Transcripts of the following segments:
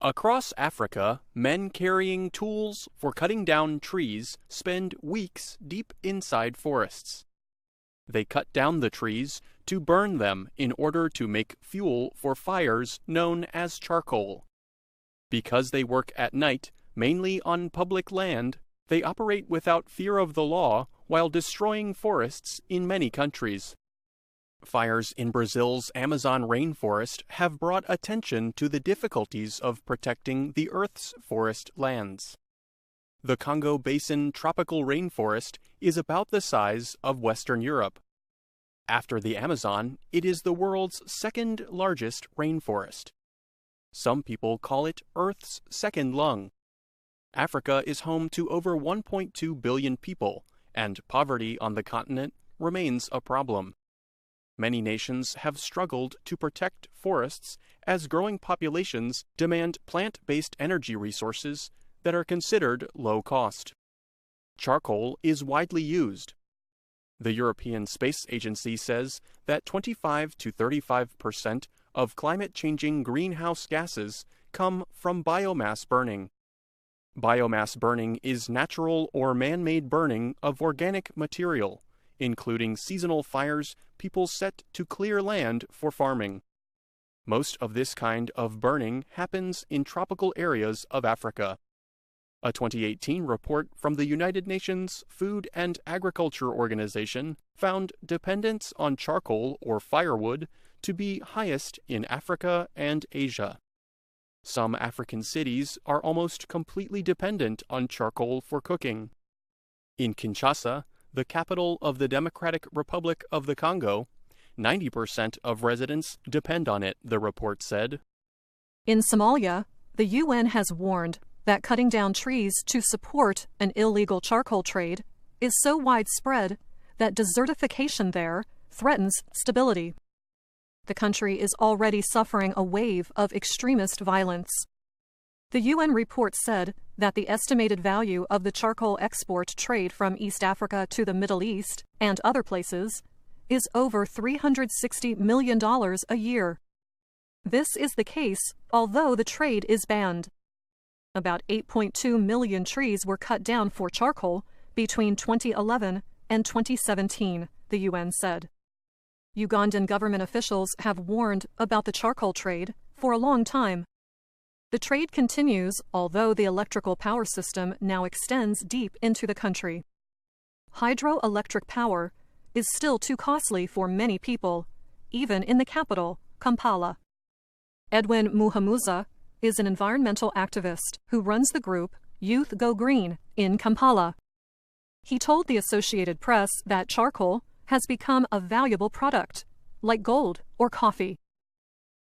Across Africa, men carrying tools for cutting down trees spend weeks deep inside forests. They cut down the trees to burn them in order to make fuel for fires known as charcoal. Because they work at night, mainly on public land, they operate without fear of the law while destroying forests in many countries. Fires in Brazil's Amazon rainforest have brought attention to the difficulties of protecting the Earth's forest lands. The Congo Basin tropical rainforest is about the size of Western Europe. After the Amazon, it is the world's second largest rainforest. Some people call it Earth's second lung. Africa is home to over 1.2 billion people, and poverty on the continent remains a problem. Many nations have struggled to protect forests as growing populations demand plant-based energy resources that are considered low cost. Charcoal is widely used. The European Space Agency says that 25 to 35% of climate-changing greenhouse gases come from biomass burning. Biomass burning is natural or man-made burning of organic material, including seasonal fires people set to clear land for farming. Most of this kind of burning happens in tropical areas of Africa. A 2018 report from the United Nations Food and Agriculture Organization found dependence on charcoal or firewood to be highest in Africa and Asia. Some African cities are almost completely dependent on charcoal for cooking. In Kinshasa, the capital of the Democratic Republic of the Congo, 90% of residents depend on it, the report said. In Somalia, the UN has warned that cutting down trees to support an illegal charcoal trade is so widespread that desertification there threatens stability. The country is already suffering a wave of extremist violence. The UN report said that the estimated value of the charcoal export trade from East Africa to the Middle East and other places is over $360 million a year. This is the case although the trade is banned. About 8.2 million trees were cut down for charcoal between 2011 and 2017, the UN said. Ugandan government officials have warned about the charcoal trade for a long time. The trade continues, although the electrical power system now extends deep into the country. Hydroelectric power is still too costly for many people, even in the capital, Kampala. Edwin Muhamuza is an environmental activist who runs the group Youth Go Green in Kampala. He told the Associated Press that charcoal has become a valuable product, like gold or coffee.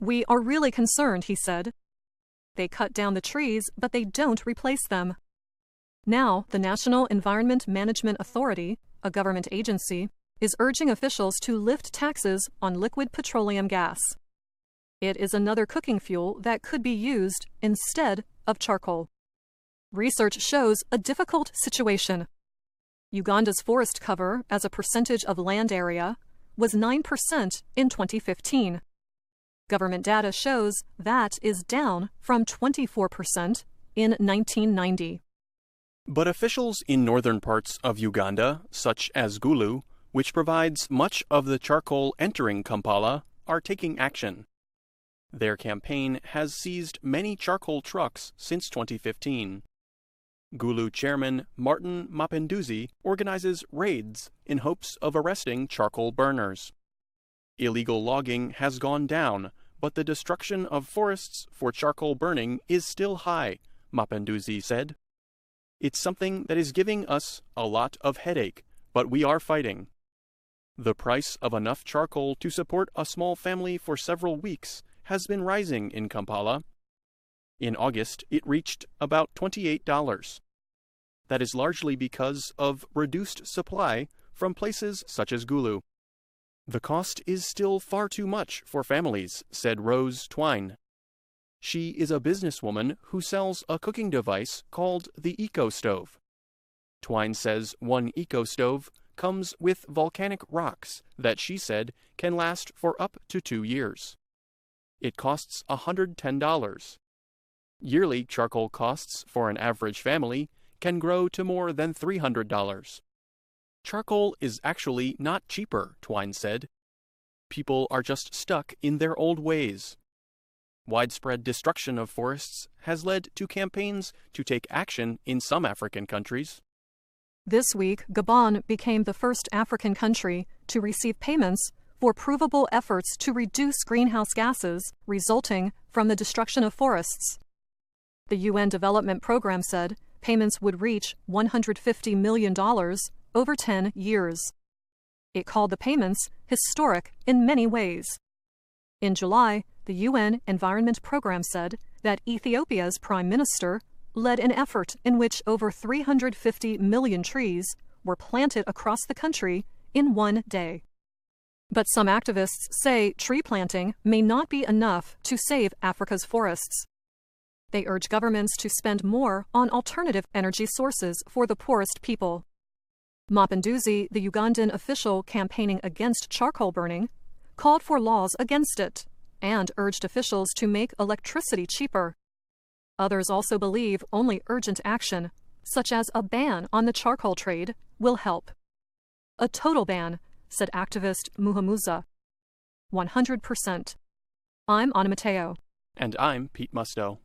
"We are really concerned," he said. They cut down the trees, but they don't replace them. Now, the National Environment Management Authority, a government agency, is urging officials to lift taxes on liquid petroleum gas. It is another cooking fuel that could be used instead of charcoal. Research shows a difficult situation. Uganda's forest cover as a percentage of land area was 9% in 2015. Government data shows that is down from 24% in 1990. But officials in northern parts of Uganda, such as Gulu, which provides much of the charcoal entering Kampala, are taking action. Their campaign has seized many charcoal trucks since 2015. Gulu chairman Martin Mapinduzi organizes raids in hopes of arresting charcoal burners. Illegal logging has gone down, but the destruction of forests for charcoal burning is still high, Mapinduzi said. "It's something that is giving us a lot of headache, but we are fighting." The price of enough charcoal to support a small family for several weeks has been rising in Kampala. In August, it reached about $28. That is largely because of reduced supply from places such as Gulu. "The cost is still far too much for families," said Rose Twine. She is a businesswoman who sells a cooking device called the Eco Stove. Twine says one Eco Stove comes with volcanic rocks that she said can last for up to 2 years. It costs $110. Yearly charcoal costs for an average family can grow to more than $300. Charcoal is actually not cheaper, Twine said. People are just stuck in their old ways. Widespread destruction of forests has led to campaigns to take action in some African countries. This week, Gabon became the first African country to receive payments for provable efforts to reduce greenhouse gases resulting from the destruction of forests. The UN Development Program said payments would reach $150 million over 10 years. It called the payments historic in many ways. In July, the UN Environment Program said that Ethiopia's Prime Minister led an effort in which over 350 million trees were planted across the country in one day. But some activists say tree planting may not be enough to save Africa's forests. They urge governments to spend more on alternative energy sources for the poorest people. Mapinduzi, the Ugandan official campaigning against charcoal burning, called for laws against it and urged officials to make electricity cheaper. Others also believe only urgent action, such as a ban on the charcoal trade, will help. A total ban, said activist Muhamuza. 100%. I'm Anna Mateo. And I'm Pete Musto.